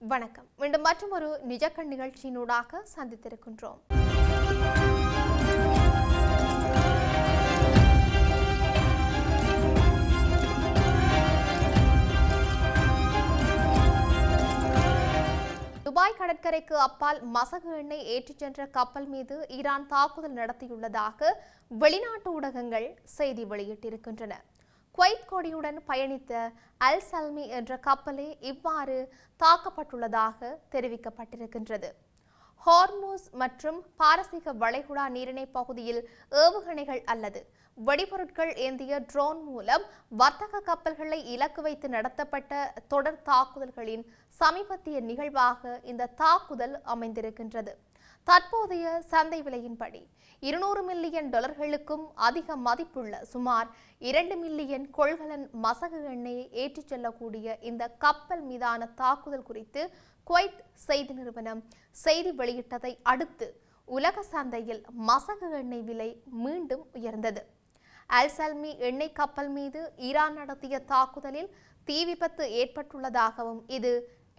வணக்கம். மீண்டும் மற்றொரு நிஜக்கண் நிகழ்ச்சியினூடாக சந்தித்திருக்கின்றோம். துபாய் கடற்கரைக்கு அப்பால் மசகு எண்ணெய் ஏற்றிச் சென்ற கப்பல் மீது ஈரான் தாக்குதல் நடத்தியுள்ளதாக வெளிநாட்டு ஊடகங்கள் செய்தி வெளியிட்டிருக்கின்றன. குவைத் கொடியுடன் பயணித்த அல் சல்மி என்ற கப்பலே இவ்வாறு தாக்கப்பட்டுள்ளதாக தெரிவிக்கப்பட்டிருக்கின்றது. ஹார்மூஸ் மற்றும் பாரசீக வளைகுடா நீரிணை பகுதியில் ஏவுகணைகள் அல்லது வெடிபொருட்கள் ஏந்திய ட்ரோன் மூலம் வர்த்தக கப்பல்களை இலக்கு வைத்து நடத்தப்பட்ட தொடர் தாக்குதல்களின் சமீபத்திய நிகழ்வாக இந்த தாக்குதல் அமைந்திருக்கின்றது. தற்போதைய சந்தை விலையின்படி $200 மில்லியன் அதிக மதிப்புள்ள சுமார் 2 மில்லியன் கொள்கலன் மசகு எண்ணெயை ஏற்றிச் செல்லக்கூடிய இந்த கப்பல் மீதான தாக்குதல் குறித்து குவைத் செய்தி நிறுவனம் செய்தி வெளியிட்டதை அடுத்து உலக சந்தையில் மசகு எண்ணெய் விலை மீண்டும் உயர்ந்தது. அல் சல்மி எண்ணெய் கப்பல் மீது ஈரான் நடத்திய தாக்குதலில் தீ விபத்து ஏற்பட்டுள்ளதாகவும் இது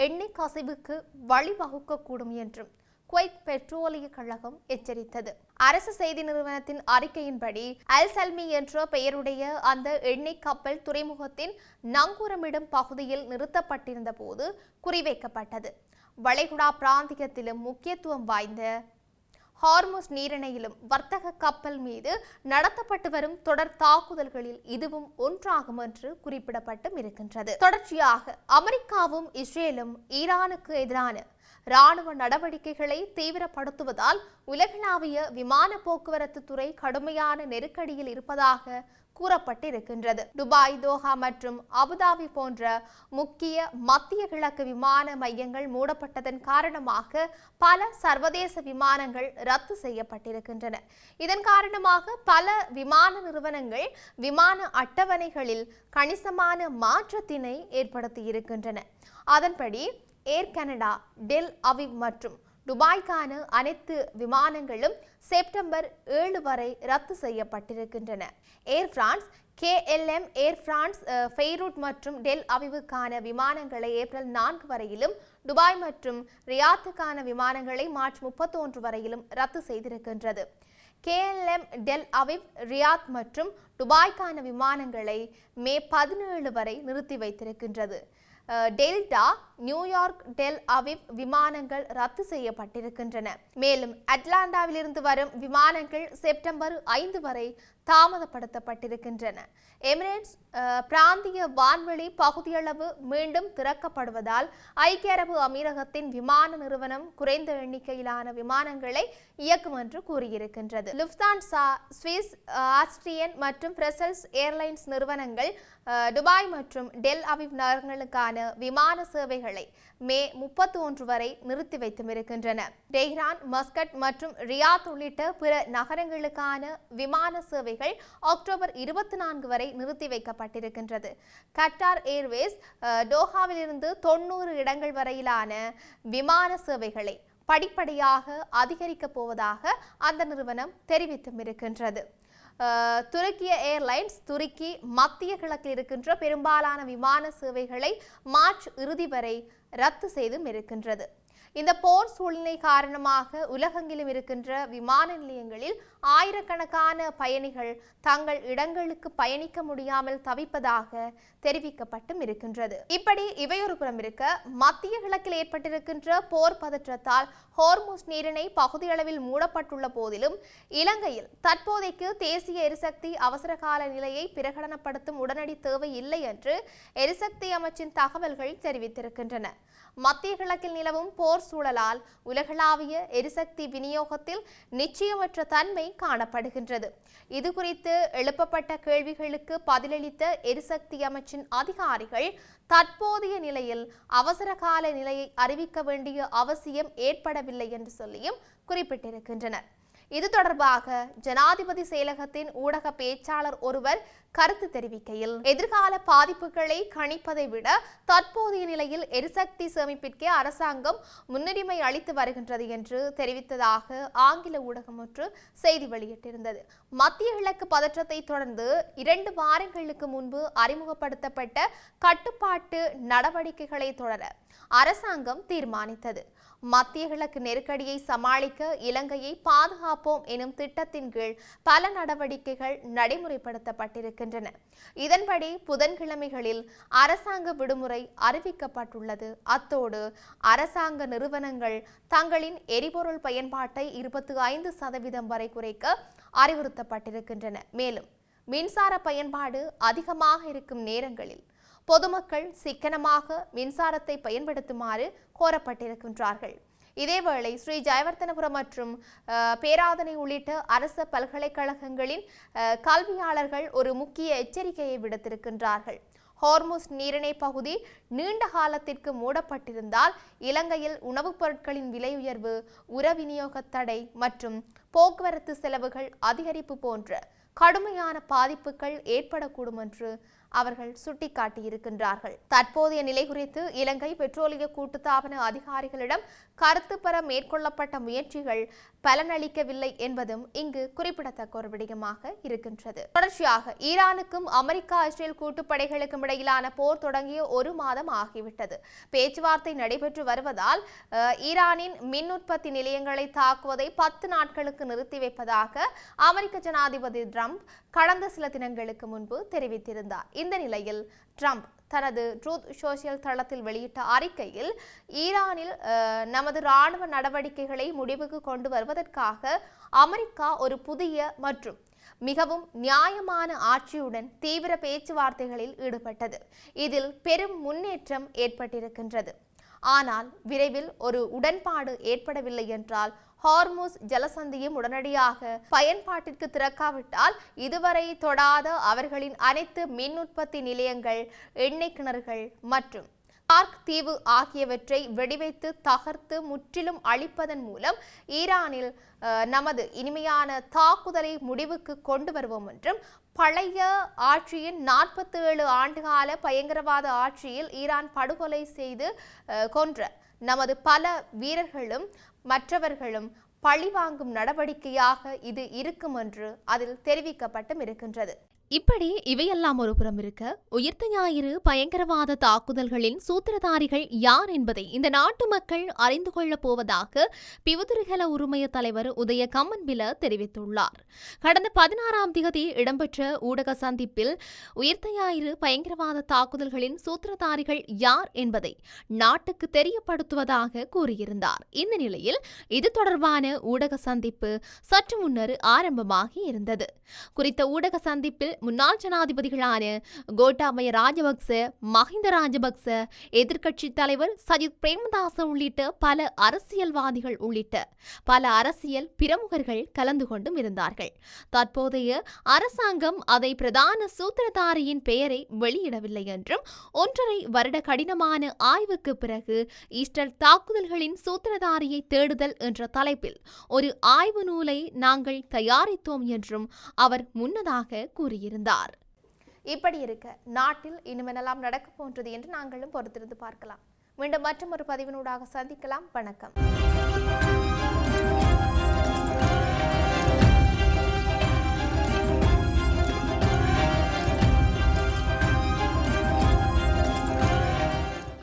எண்ணெய் கசிவுக்கு வழிவகுக்கக்கூடும் என்றும் குவைத் பெட்ரோலிய கழகம் எச்சரித்தது. அரசு செய்தி நிறுவனத்தின் அறிக்கையின்படி அல் சல்மி என்ற பெயருடைய அந்த எண்ணெய் கப்பல் துறைமுகத்தின் நங்கூரமிடும் பகுதியில் நிறுத்தப்பட்டிருந்த போது குறிவைக்கப்பட்டது. வளைகுடா பிராந்தியத்திலும் முக்கியத்துவம் வாய்ந்த ஹார்முஸ் நீரிணையிலும் வர்த்தக கப்பல் மீது நடத்தப்பட்டு வரும் தொடர் தாக்குதல்களில் இதுவும் ஒன்றாகும் என்று குறிப்பிடப்பட்டும் இருக்கின்றது. தொடர்ச்சியாக அமெரிக்காவும் இஸ்ரேலும் ஈரானுக்கு எதிரான ராணுவ நடவடிக்கைகளை தீவிரப்படுத்துவதால் உலகளாவிய விமான போக்குவரத்து துறை கடுமையான நெருக்கடியில் இருப்பதாக கூறப்பட்டிருக்கின்றது. துபாய், தோஹா மற்றும் அபுதாபி போன்ற முக்கிய மத்திய கிழக்கு விமான மையங்கள் மூடப்பட்டதன் காரணமாக பல சர்வதேச விமானங்கள் ரத்து செய்யப்பட்டிருக்கின்றன. இதன் காரணமாக பல விமான நிறுவனங்கள் விமான அட்டவணைகளில் கணிசமான மாற்றத்தினை ஏற்படுத்தியிருக்கின்றன. அதன்படி ஏர் கனடா, டெல் அவிவ் மற்றும் துபாய்க்கான அனைத்து விமானங்களும் செப்டம்பர் 7 வரை ரத்து செய்யப்பட்டிருக்கின்றன. Air France, KLM, Air France, Beirut மற்றும் டெல் அவிவுக்கான விமானங்களை ஏப்ரல் 4 வரையிலும், துபாய் மற்றும் ரியாத்துக்கான விமானங்களை மார்ச் 31 வரையிலும் ரத்து செய்திருக்கின்றது. KLM, டெல் அவிவ், ரியாத் மற்றும் துபாய்க்கான விமானங்களை மே 17 வரை நிறுத்தி வைத்திருக்கின்றது. டெல்டா, நியூயார்க், டெல் அவிவ் விமானங்கள் ரத்து செய்யப்பட்டிருக்கின்றன. மேலும் அட்லாண்டாவிலிருந்து வரும் விமானங்கள் செப்டம்பர் 5 வரை தாமதப்படுத்தப்பட்டிருக்கின்றன. எமிரேட்ஸ் பிராந்திய வான்வெளி பகுதியளவு மீண்டும் திறக்கப்படுவதால் ஐக்கிய அரபு அமீரகத்தின் விமான நிறுவனம் குறைந்த எண்ணிக்கையிலான விமானங்களை இயக்கும் என்று கூறியிருக்கின்றது. லுஃப்தான்சா, ஸ்விஸ், ஆஸ்ட்ரியன் மற்றும் பிரசல்ஸ் ஏர்லைன்ஸ் நிறுவனங்கள் துபாய் மற்றும் டெல் அவிவ் நகரங்களுக்கான விமான சேவைகளை மே 31 வரை நிறுத்தி வைத்தும் இருக்கின்றன. டெஹ்ரான், மஸ்கட் மற்றும் ரியாத் உள்ளிட்ட பிற நகரங்களுக்கான விமான சேவைகள் அக்டோபர் 24 வரை நிறுத்தி வைக்கப்பட்டிருக்கின்றது. கட்டார் ஏர்வேஸ் டோஹாவிலிருந்து 90 இடங்கள் வரையிலான விமான சேவைகளை படிப்படியாக அதிகரிக்கப் போவதாக அந்த நிறுவனம் தெரிவித்தும் இருக்கின்றது. துருக்கிய ஏர்லைன்ஸ் துருக்கி மத்திய கிழக்கில் இருக்கின்ற பெரும்பாலான விமான சேவைகளை மார்ச் இறுதி வரை ரத்து செய்தும் இருக்கின்றது. இந்த போர் சூழ்நிலை காரணமாக உலகெங்கிலும் இருக்கின்ற விமான நிலையங்களில் ஆயிரக்கணக்கான பயணிகள் தங்கள் இடங்களுக்கு பயணிக்க முடியாமல் தவிப்பதாக தெரிவிக்கப்பட்டும் இருக்கின்றது. இப்படி இவையொரு புறம் இருக்க, மத்திய கிழக்கில் ஏற்பட்டிருக்கின்ற போர் பதற்றத்தால் ஹோர்முஸ் நீரிணை பகுதியளவில் மூடப்பட்டுள்ள போதிலும் இலங்கையில் தற்போதைக்கு தேசிய எரிசக்தி அவசரகால நிலையை பிரகடனப்படுத்தும் உடனடி தேவை இல்லை என்று எரிசக்தி அமைச்சின் தகவல்கள் தெரிவித்திருக்கின்றன. மத்திய கிழக்கில் நிலவும் போர் சூழலால் உலகளாவிய எரிசக்தி விநியோகத்தில் நிச்சயமற்ற தன்மை காணப்படுகின்றது. இது குறித்து எழுப்பப்பட்ட கேள்விகளுக்கு பதிலளித்த எரிசக்தி அமைச்சின் அதிகாரிகள் தற்போதைய நிலையில் அவசரகால நிலையை அறிவிக்க வேண்டிய அவசியம் ஏற்படவில்லை என்று சொல்லியும் குறிப்பிட்டிருக்கின்றனர். இது தொடர்பாக ஜனாதிபதி செயலகத்தின் ஊடக பேச்சாளர் ஒருவர் கருத்து தெரிவிக்கையில், எதிர்கால பாதிப்புகளை கணிப்பதை விட தற்போதைய நிலையில் எரிசக்தி சேமிப்பிற்கே அரசாங்கம் முன்னுரிமை அளித்து வருகின்றது என்று தெரிவித்ததாக ஆங்கில ஊடகம் ஒன்று செய்தி வெளியிட்டிருந்தது. மத்திய கிழக்கு பதற்றத்தை தொடர்ந்து 2 வாரங்களுக்கு முன்பு அறிமுகப்படுத்தப்பட்ட கட்டுப்பாட்டு நடவடிக்கைகளை தொடர அரசாங்கம் தீர்மானித்தது. மத்திய கிழக்கு நெருக்கடியை சமாளிக்க இலங்கையை பாதுகாப்போம் எனும் திட்டத்தின் கீழ் பல நடவடிக்கைகள் நடைமுறைப்படுத்தப்பட்டிருக்கின்றன. இதன்படி புதன்கிழமைகளில் அரசாங்க விடுமுறை அறிவிக்கப்பட்டுள்ளது. அத்தோடு அரசாங்க நிறுவனங்கள் தங்களின் எரிபொருள் பயன்பாட்டை 25% வரை குறைக்க அறிவுறுத்தப்பட்டிருக்கின்றன. மேலும் மின்சார பயன்பாடு அதிகமாக இருக்கும் நேரங்களில் பொதுமக்கள் சிக்கனமாக மின்சாரத்தை பயன்படுத்துமாறு கோரப்பட்டிருக்கின்றார்கள். இதேவேளை ஸ்ரீ ஜெயவர்தனபுரம் மற்றும் பேராதனை உள்ளிட்ட அரசு பல்கலைக்கழகங்களின் கல்வியாளர்கள் ஒரு முக்கிய எச்சரிக்கையை விடுத்திருக்கின்றார்கள். ஹோர்முஸ் நீரிணை பகுதி நீண்ட காலத்திற்கு மூடப்பட்டிருந்தால் இலங்கையில் உணவுப் பொருட்களின் விலை உயர்வு, உர விநியோக தடை மற்றும் போக்குவரத்து செலவுகள் அதிகரிப்பு போன்ற கடுமையான பாதிப்புகள் ஏற்படக்கூடும் என்று அவர்கள் சுட்டிக்காட்டியிருக்கின்றார்கள். தற்போதைய நிலை குறித்து இலங்கை பெட்ரோலிய கூட்டுத்தாபன அதிகாரிகளிடம் கருத்து பெற மேற்கொள்ளப்பட்ட முயற்சிகள் பலனளிக்கவில்லை என்பதும் இங்கு குறிப்பிடத்தக்க ஒரு விடயமாக இருக்கின்றது. தொடர்ச்சியாக ஈரானுக்கும் அமெரிக்கா இஸ்ரேல் கூட்டுப்படைகளுக்கும் இடையிலான போர் தொடங்கிய 1 மாதம் ஆகிவிட்டது. பேச்சுவார்த்தை நடைபெற்று வருவதால் ஈரானின் மின் உற்பத்தி நிலையங்களை தாக்குவதை 10 நாட்களுக்கு நிறுத்தி வைப்பதாக அமெரிக்க ஜனாதிபதி ட்ரம்ப் கடந்த சில தினங்களுக்கு முன்பு தெரிவித்திருந்தார். இந்த நிலையில் ட்ரம்ப் தனது ட்ரூத் சோஷியல் தளத்தில் வெளியிட்ட அறிக்கையில் ஈரானில் நமது இராணுவ நடவடிக்கைகளை முடிவுக்கு கொண்டு வருவதற்காக அமெரிக்கா ஒரு புதிய மற்றும் மிகவும் நியாயமான ஆட்சியுடன் தீவிர பேச்சுவார்த்தைகளில் ஈடுபட்டது. இதில் பெரும் முன்னேற்றம் ஏற்பட்டிருக்கின்றது. ஆனால் விரைவில் ஒரு உடன்பாடு ஏற்படவில்லை என்றால் ஹார்முஸ் ஜலசந்தியும் உடனடியாக பயன்பாட்டிற்கு திறக்காவிட்டால் இதுவரை தொடாத அவர்களின் அனைத்து மின் உற்பத்தி நிலையங்கள், எண்ணெய் கிணறுகள் மற்றும் பார்க் தீவு ஆகியவற்றை வெடிவைத்து தகர்த்து முற்றிலும் அழிப்பதன் மூலம் ஈரானில் நமது இனிமையான தாக்குதலை முடிவுக்கு கொண்டு வருவோம் என்றும், பழைய ஆட்சியின் 47 ஆண்டுகால பயங்கரவாத ஆட்சியில் ஈரான் படுகொலை செய்து கொன்ற நமது பல வீரர்களும் மற்றவர்களும் பழிவாங்கும் நடவடிக்கையாக இது இருக்கும் என்று அதில் தெரிவிக்கப்பட்டும் இருக்கின்றது. இப்படி இவையெல்லாம் ஒரு புறம் இருக்க, உயிர்த்த ஞாயிறு பயங்கரவாத தாக்குதல்களின் சூத்திரதாரிகள் யார் என்பதை இந்த நாட்டு மக்கள் அறிந்து கொள்ளப் போவதாக பிவுதுருகல உரிமைய தலைவர் உதய கம்மன்பில தெரிவித்துள்ளார். கடந்த 16ஆம் தேதி இடம்பெற்ற ஊடக சந்திப்பில் உயிர்த்த ஞாயிறு பயங்கரவாத தாக்குதல்களின் சூத்திரதாரிகள் யார் என்பதை நாட்டுக்கு தெரியப்படுத்துவதாக கூறியிருந்தார். இந்த நிலையில் இது தொடர்பான ஊடக சந்திப்பு சற்று முன்னர் ஆரம்பமாகி இருந்தது. குறித்த ஊடக சந்திப்பில் முன்னாள் ஜனாதிபதிகளான கோட்டாபய ராஜபக்ச, மஹிந்த ராஜபக்ச, எதிர்க்கட்சி தலைவர் சஜித் பிரேமதாச உள்ளிட்ட பல அரசியல்வாதிகள் உள்ளிட்ட பல அரசியல் பிரமுகர்கள் கலந்து கொண்டும் இருந்தார்கள். தற்போதைய அரசாங்கம் அதை பிரதான சூத்திரதாரியின் பெயரை வெளியிடவில்லை என்றும், 1.5 வருட கடினமான ஆய்வுக்கு பிறகு ஈஸ்டர் தாக்குதல்களின் சூத்திரதாரியை தேடுதல் என்ற தலைப்பில் ஒரு ஆய்வு நூலை நாங்கள் தயாரித்தோம் என்றும் அவர் முன்னதாக கூறியிருந்தார். இப்படி இருக்க நாட்டில் இனிமெல்லாம் நடக்க போன்றது என்று நாங்களும் பொறுத்திருந்து பார்க்கலாம். மீண்டும் மற்றொரு பதிவினூடாக சந்திக்கலாம். வணக்கம்.